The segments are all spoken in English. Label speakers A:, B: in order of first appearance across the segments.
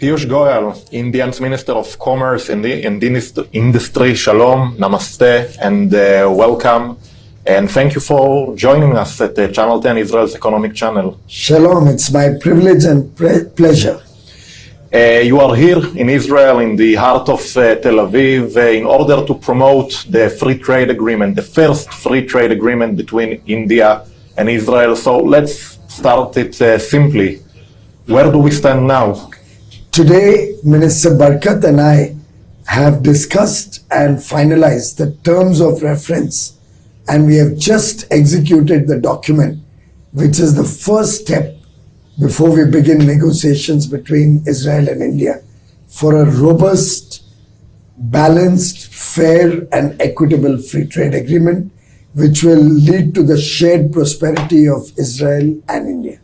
A: Piyush Goyal, India's Minister of Commerce and Industry, Shalom, Namaste, and welcome. And thank you for joining us at Channel 10, Israel's economic channel.
B: Shalom, it's my privilege and pleasure.
A: You are here in Israel, in the heart of Tel Aviv, in order to promote the free trade agreement, the first free trade agreement between India and Israel. So let's start it simply. Where do we stand now?
B: Today, Minister Barkat and I have discussed and finalized the terms of reference, and we have just executed the document, which is the first step before we begin negotiations between Israel and India for a robust, balanced, fair and equitable free trade agreement, which will lead to the shared prosperity of Israel and India.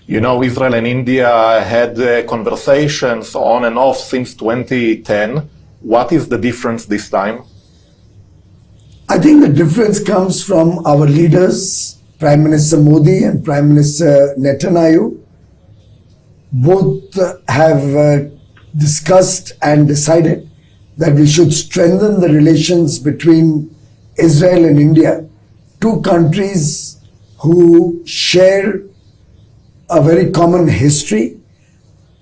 A: You know, Israel and India had conversations on and off since 2010. What is the difference this time?
B: I think the difference comes from our leaders, Prime Minister Modi and Prime Minister Netanyahu. Both have discussed and decided that we should strengthen the relations between Israel and India, two countries who share a very common history,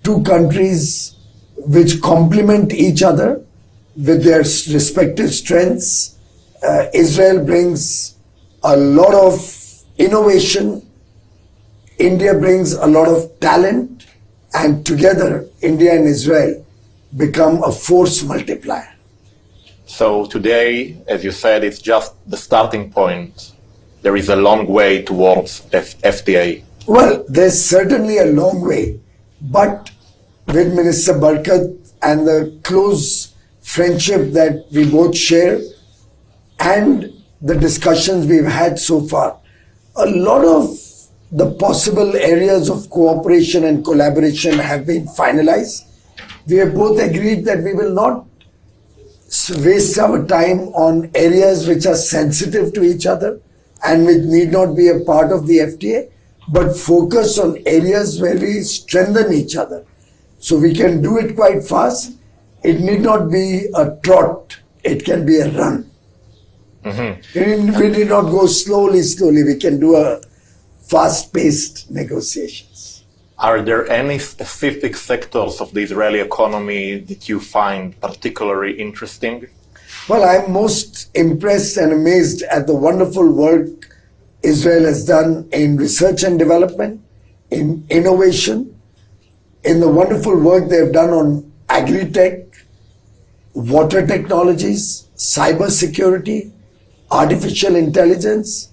B: two countries which complement each other with their respective strengths. Israel brings a lot of innovation, India brings a lot of talent, and together India and Israel become a force multiplier.
A: So today, as you said, it's just the starting point. There is a long way towards FTA.
B: Well, there's certainly a long way, but with Minister Barkat and the close friendship that we both share and the discussions we've had so far, a lot of the possible areas of cooperation and collaboration have been finalized. We have both agreed that we will not waste our time on areas which are sensitive to each other and which need not be a part of the FTA, but focus on areas where we strengthen each other. So we can do it quite fast. It need not be a trot. It can be a run. Mm-hmm. We need not go slowly. We can do a fast-paced negotiations.
A: Are there any specific sectors of the Israeli economy that you find particularly interesting?
B: Well, I'm most impressed and amazed at the wonderful work Israel has done in research and development, in innovation, in the wonderful work they've done on agri-tech, water technologies, cyber security, artificial intelligence,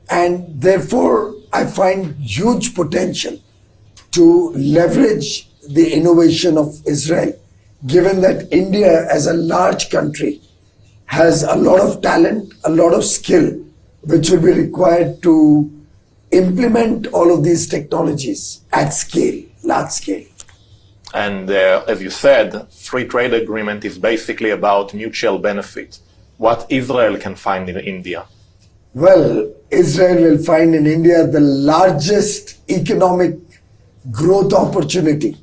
B: and therefore I find huge potential to leverage the innovation of Israel, given that India as a large country has a lot of talent, a lot of skill, which will be required to implement all of these technologies at scale, large scale.
A: And as you said, free trade agreement is basically about mutual benefit. What Israel can find in India?
B: Well, Israel will find in India the largest economic growth opportunity.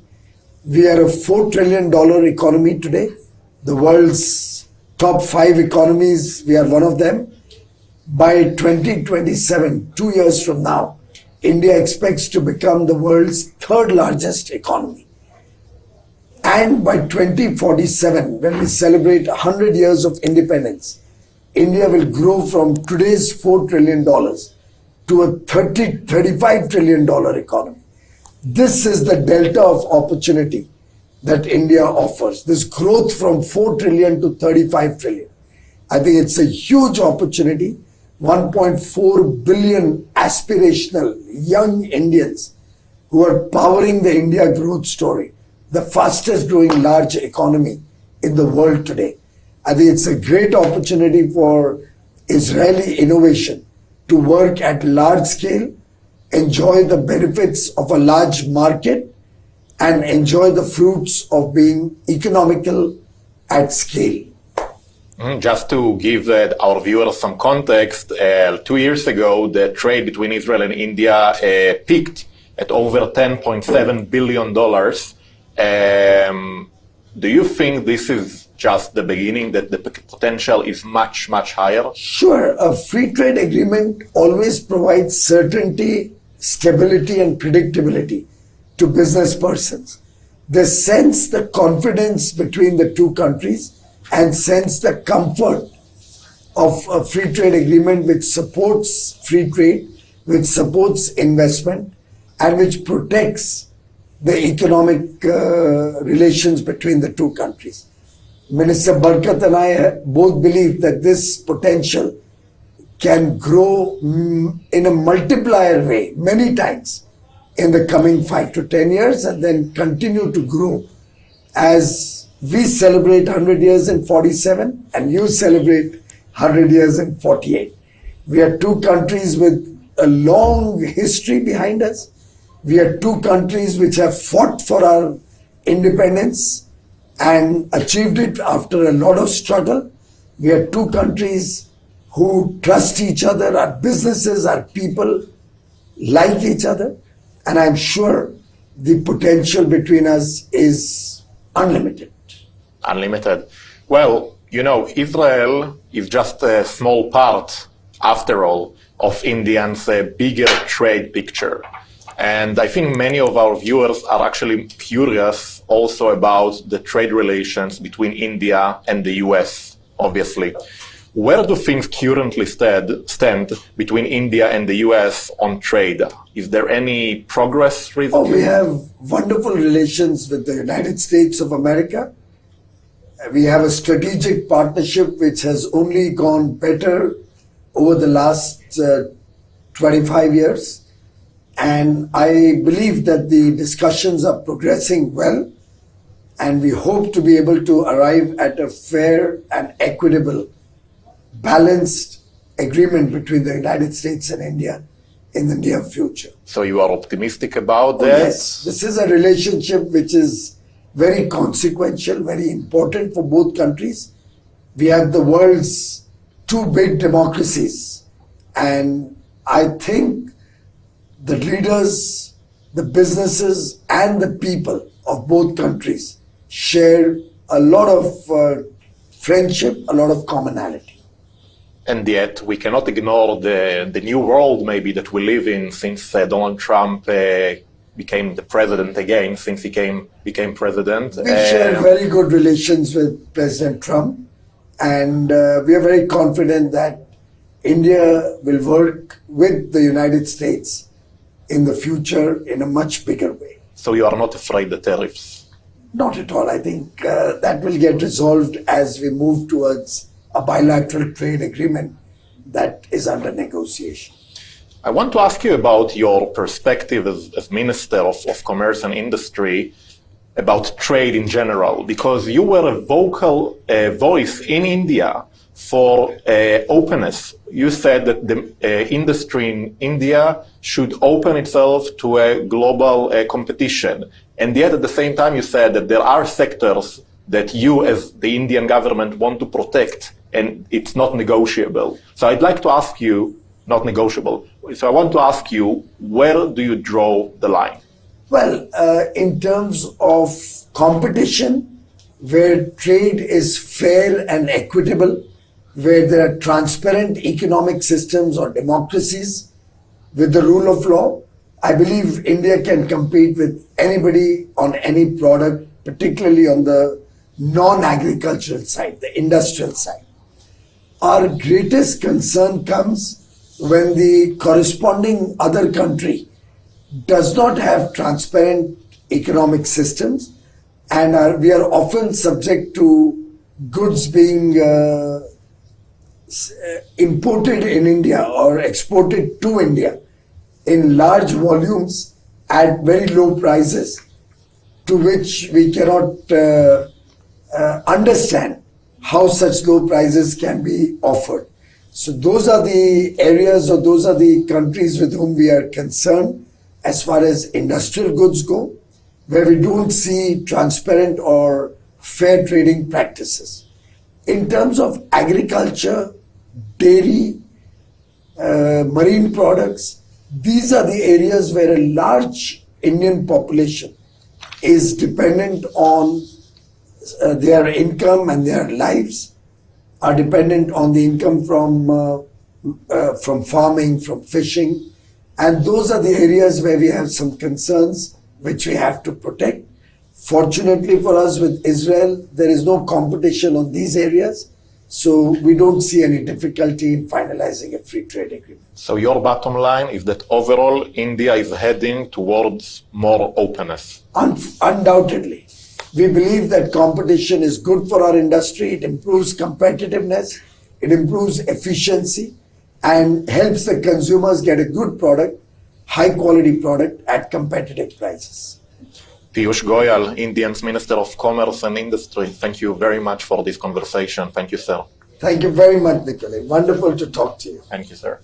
B: We are a $4 trillion economy today. The world's top 5 economies, we are one of them. By 2027, 2 years from now, India expects to become the world's 3rd largest economy. And by 2047, when we celebrate 100 years of independence, India will grow from today's $4 trillion to a $35 trillion economy. This is the delta of opportunity that India offers. This growth from 4 trillion to 35 trillion. I think it's a huge opportunity. 1.4 billion aspirational young Indians who are powering the India growth story, the fastest growing large economy in the world today. I think it's a great opportunity for Israeli innovation to work at large scale, enjoy the benefits of a large market, and enjoy the fruits of being economical at scale.
A: Just to give our viewers some context, 2 years ago, the trade between Israel and India peaked at over $10.7 billion. Do you think this is just the beginning, that the potential is much, much higher?
B: Sure, a free trade agreement always provides certainty, stability, and predictability to business persons. They sense the confidence between the two countries and sense the comfort of a free trade agreement which supports free trade, which supports investment, and which protects the economic relations between the two countries. Minister Barkat and I both believe that this potential can grow in a multiplier way many times in the coming 5 to 10 years, and then continue to grow as we celebrate 100 years in 47 and you celebrate 100 years in 48. We are two countries with a long history behind us. We are two countries which have fought for our independence and achieved it after a lot of struggle. We are two countries who trust each other, our businesses, our people like each other, and I'm sure the potential between us is unlimited.
A: Unlimited. Well, you know, Israel is just a small part, after all, of India's bigger trade picture. And I think many of our viewers are actually curious also about the trade relations between India and the US, obviously. Where do things currently stand between India and the US on trade? Is there any progress recently?
B: We have wonderful relations with the United States of America. We have a strategic partnership which has only gone better over the last 25 years. And I believe that the discussions are progressing well, and we hope to be able to arrive at a fair and equitable, balanced agreement between the United States and India in the near future.
A: So you are optimistic about that?
B: Yes, this is a relationship which is very consequential, very important for both countries. We have the world's two big democracies, and I think the leaders, the businesses, and the people of both countries share a lot of friendship, a lot of commonality.
A: And yet we cannot ignore the new world maybe that we live in since Donald Trump became the president again, since he became president.
B: We share very good relations with President Trump, and we are very confident that India will work with the United States in the future in a much bigger way.
A: So you are not afraid of the tariffs?
B: Not at all. I think that will get resolved as we move towards a bilateral trade agreement that is under negotiation.
A: I want to ask you about your perspective as Minister of Commerce and Industry about trade in general, because you were a vocal voice in India for openness. You said that the industry in India should open itself to a global competition. And yet at the same time you said that there are sectors that you as the Indian government want to protect and it's not negotiable. So I'd like to ask you, not negotiable. So I want to ask you, where do you draw the line?
B: Well, in terms of competition, where trade is fair and equitable, where there are transparent economic systems or democracies with the rule of law, I believe India can compete with anybody on any product, particularly on the non-agricultural side, the industrial side. Our greatest concern comes when the corresponding other country does not have transparent economic systems, and we are often subject to goods being imported in India or exported to India in large volumes at very low prices, to which we cannot understand how such low prices can be offered. So those are the areas, or those are the countries with whom we are concerned as far as industrial goods go, where we don't see transparent or fair trading practices. In terms of agriculture, dairy, marine products, these are the areas where a large Indian population is dependent on their income, and their lives are dependent on the income from farming, from fishing, and those are the areas where we have some concerns which we have to protect. Fortunately for us with Israel, there is no competition on these areas, so we don't see any difficulty in finalizing a free trade agreement.
A: So your bottom line is that overall India is heading towards more openness.
B: Undoubtedly. We believe that competition is good for our industry. It improves competitiveness, it improves efficiency, and helps the consumers get a good product, high quality product at competitive prices.
A: Piyush Goyal, India's Minister of Commerce and Industry, thank you very much for this conversation. Thank you, sir.
B: Thank you very much, Nikolai. Wonderful to talk to you.
A: Thank you, sir.